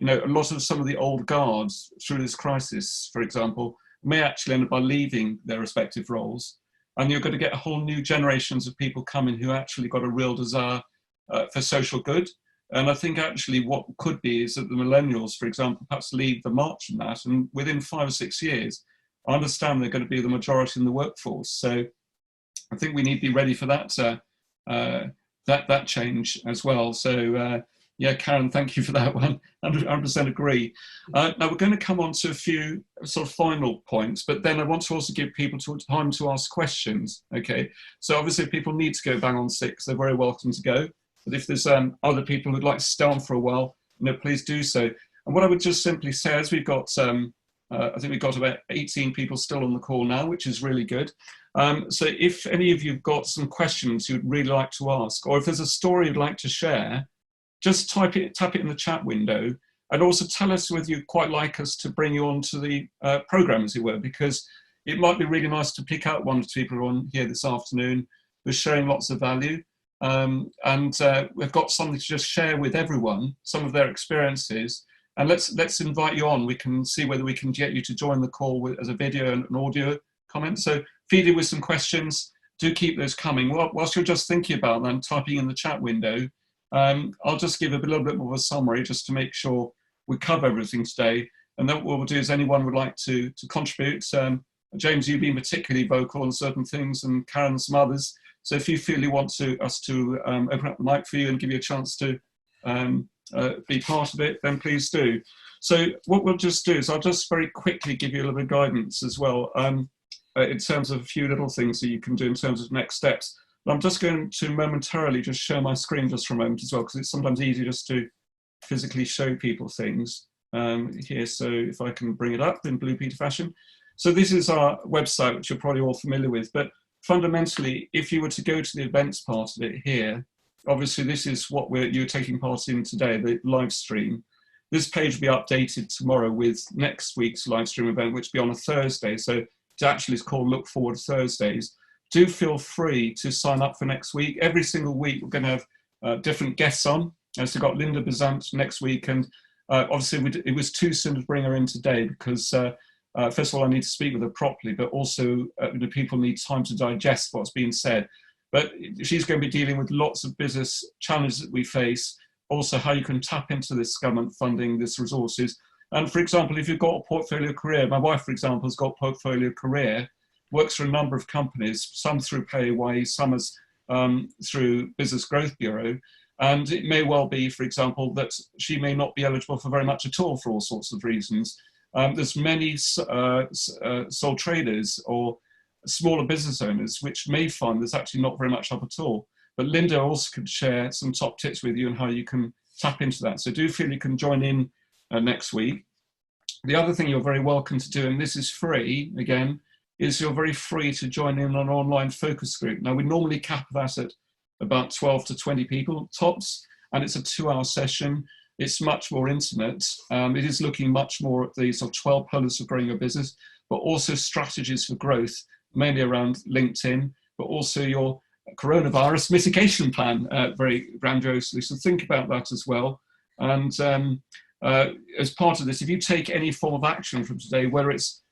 A lot of some of the old guards through this crisis, for example, may actually end up by leaving their respective roles. And you're going to get a whole new generations of people coming who actually got a real desire for social good. And I think actually what could be is that the millennials, for example, perhaps lead the march on that. And within 5 or 6 years, I understand they're going to be the majority in the workforce. So I think we need to be ready for that that change as well. So yeah, Karen, thank you for that one. 100% agree. Now we're going to come on to a few sort of final points, but then I want to also give people time to ask questions. Okay, so obviously if people need to go bang on 6, they're very welcome to go. But if there's other people who'd like to stay on for a while, please do so. And what I would just simply say is we've got, I think we've got about 18 people still on the call now, which is really good. So if any of you have got some questions you'd really like to ask, or if there's a story you'd like to share, just tap it in the chat window, and also tell us whether you'd quite like us to bring you on to the programme, as it were, because it might be really nice to pick out 1 or 2 people on here this afternoon who're sharing lots of value. And we've got something to just share with everyone, some of their experiences. And let's invite you on. We can see whether we can get you to join the call as a video and an audio comment. So feed in with some questions. Do keep those coming. Whilst you're just thinking about them, typing in the chat window, I'll just give a little bit more of a summary just to make sure we cover everything today. And then what we'll do is anyone would like to contribute. James, you've been particularly vocal on certain things, and Karen, some others. So if you feel you want us to open up the mic for you and give you a chance to be part of it, then please do. So what we'll just do is I'll just very quickly give you a little bit of guidance as well in terms of a few little things that you can do in terms of next steps. But I'm just going to momentarily just share my screen just for a moment as well, because it's sometimes easier just to physically show people things. here. So if I can bring it up in Blue Peter fashion. So this is our website, which you're probably all familiar with. But fundamentally, if you were to go to the events part of it here, obviously this is what you're taking part in today, the live stream. This page will be updated tomorrow with next week's live stream event, which will be on a Thursday. So it actually is called Look Forward Thursdays. Do feel free to sign up for next week. Every single week, we're going to have different guests on. So we've got Linda Bazant next week. And obviously, it was too soon to bring her in today because, first of all, I need to speak with her properly, but also the people need time to digest what's being said. But she's going to be dealing with lots of business challenges that we face, also how you can tap into this government funding, this resources. And for example, if you've got a portfolio career, my wife, for example, has got portfolio career, works for a number of companies, some through PAYE, some as through Business Growth Bureau. And it may well be, for example, that she may not be eligible for very much at all for all sorts of reasons. There's many sole traders or smaller business owners which may find there's actually not very much up at all. But Linda also could share some top tips with you on how you can tap into that. So do feel you can join in next week. The other thing you're very welcome to do, and this is free again, is you're very free to join in an online focus group. Now we normally cap that at about 12 to 20 people tops, and it's a 2-hour session. It's much more intimate. It is looking much more at the sort of 12 pillars of growing your business, but also strategies for growth, mainly around LinkedIn, but also your coronavirus mitigation plan very grandiosely. So think about that as well. And as part of this, if you take any form of action from today, whether it's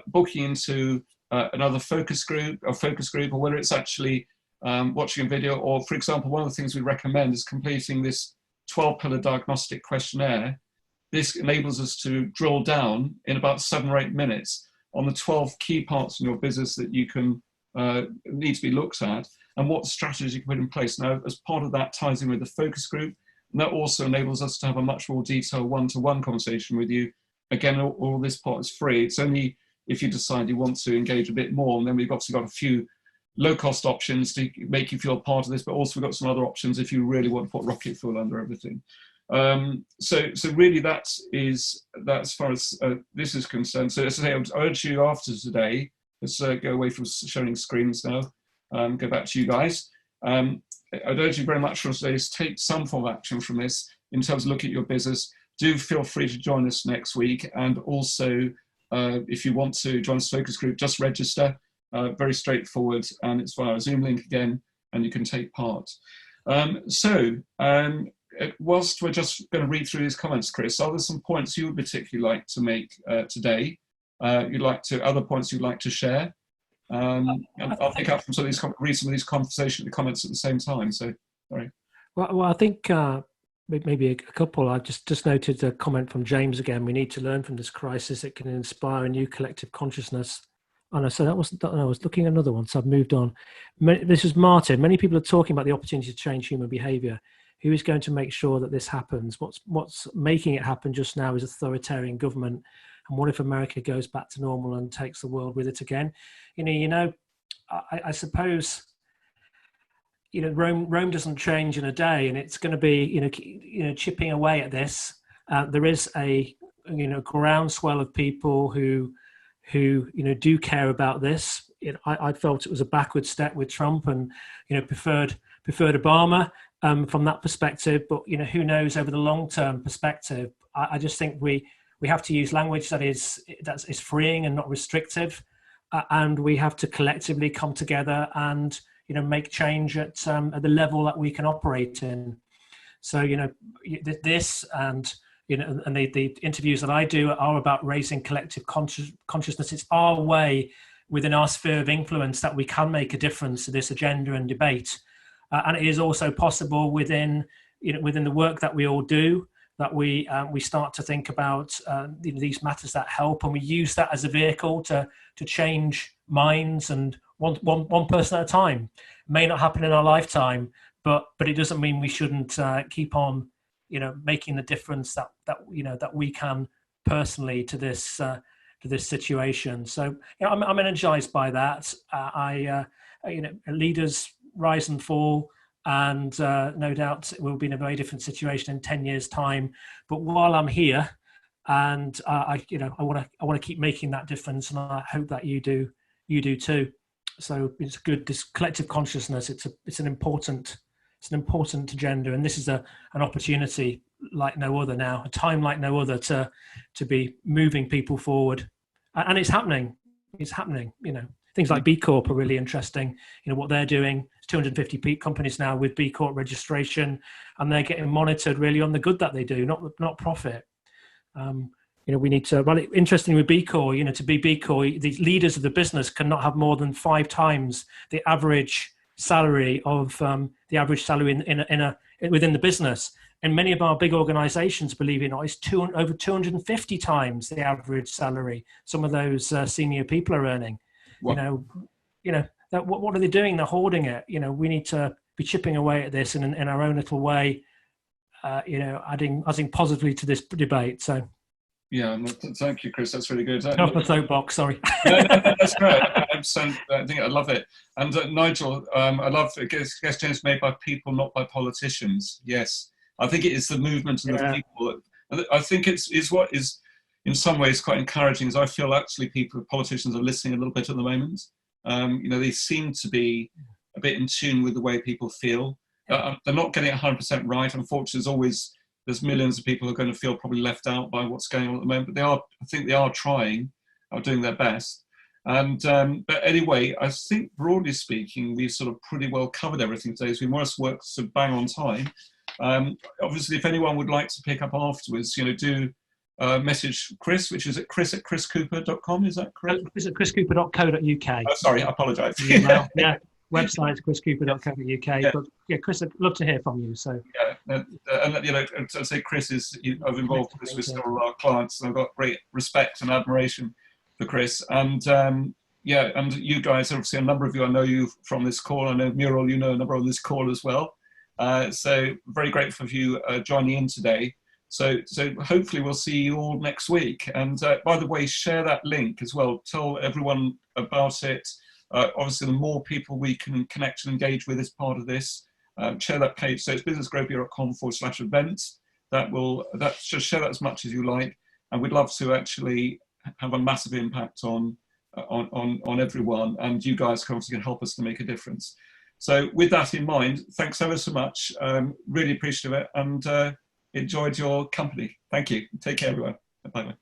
booking into another focus group, or whether it's actually watching a video, or for example, one of the things we recommend is completing this 12-pillar diagnostic questionnaire. This enables us to drill down in about 7 or 8 minutes on the 12 key parts in your business that you can need to be looked at, and what strategies you can put in place. Now, as part of that ties in with the focus group, and that also enables us to have a much more detailed one-to-one conversation with you. Again, all this part is free. It's only if you decide you want to engage a bit more, and then we've obviously got a few low-cost options to make you feel part of this, but also we've got some other options if you really want to put rocket fuel under everything. So really that's as far as this is concerned. So as I say, I urge you after today, let's go away from sharing screens now, go back to you guys. I'd urge you very much for today is take some form of action from this in terms of looking at your business. Do feel free to join us next week. And also, if you want to join this focus group, just register. Very straightforward, and it's via a Zoom link again, and you can take part. Whilst we're just going to read through these comments, Chris, are there some points you would particularly like to make today? Other points you'd like to share? I'll pick up from some of these, read some of these comments at the same time. So, sorry. Well, I think maybe a couple. I just noted a comment from James again. We need to learn from this crisis. It can inspire a new collective consciousness. And I said I was looking at another one, so I've moved on. This is Martin. Many people are talking about the opportunity to change human behaviour. Who is going to make sure that this happens? What's making it happen just now is authoritarian government. And what if America goes back to normal and takes the world with it again? I suppose, Rome doesn't change in a day, and it's going to be, chipping away at this. There is a, groundswell of people who do care about this. I felt it was a backward step with Trump, and preferred Obama from that perspective. But who knows over the long-term perspective? I just think we have to use language that is freeing and not restrictive, and we have to collectively come together and make change at the level that we can operate in. So this and and the interviews that I do are about raising collective consciousness. It's our way within our sphere of influence that we can make a difference to this agenda and debate. And it is also possible within the work that we all do, that we start to think about these matters that help, and we use that as a vehicle to change minds, and one person at a time. It may not happen in our lifetime, but it doesn't mean we shouldn't keep on making the difference that we can personally to this situation. So I'm energized by that. Leaders rise and fall, and no doubt we'll be in a very different situation in 10 years' time. But while I'm here, and I want to keep making that difference, and I hope that you do too. So it's good, this collective consciousness. It's an important agenda, and this is an opportunity like no other now, a time like no other to be moving people forward, and it's happening. Things like B Corp are really interesting. What they're doing. 250 companies now with B Corp registration, and they're getting monitored really on the good that they do, not profit. We need to. Well, interesting with B Corp. To be B Corp, the leaders of the business cannot have more than 5 times the average salary of the average salary within the business. And many of our big organizations, believe it or not, is over 250 times the average salary some of those senior people are earning. Wow. What are they doing? They're hoarding it. We need to be chipping away at this in our own little way, adding positively to this debate. So. Yeah, thank you, Chris. That's really good. Off the soapbox, sorry. No, that's great. I think I love it. And Nigel, I love suggestions made by people, not by politicians. Yes, I think it is the movement and the people. I think it's what is in some ways quite encouraging. Is I feel actually politicians are listening a little bit at the moment. They seem to be a bit in tune with the way people feel. They're not getting it 100% right. Unfortunately, there's millions of people who are going to feel probably left out by what's going on at the moment. But I think they are trying, are doing their best. And but anyway, I think broadly speaking, we've sort of pretty well covered everything today. So we must work to bang on time. Obviously, if anyone would like to pick up afterwards, do message Chris, which is at chris@chriscooper.com. Is that correct? Chris at chriscooper.co.uk. Oh, sorry, I apologise. Yeah. Website chriscooper.co.uk. But yeah, Chris, I'd love to hear from you. So and I say Chris is I've involved Chris with several of our clients, and I've got great respect and admiration for Chris. And and you guys, obviously, a number of you I know you from this call. I know Muriel, a number on this call as well. So very grateful for you joining in today. So hopefully we'll see you all next week. And by the way, share that link as well. Tell everyone about it. Obviously, the more people we can connect and engage with as part of this, share that page. So it's businessgrowbeer.com/events. Just share that as much as you like, and we'd love to actually have a massive impact on everyone. And you guys can obviously help us to make a difference. So with that in mind, thanks ever so much. Really appreciate it, and enjoyed your company. Thank you. Take care, everyone. Bye bye.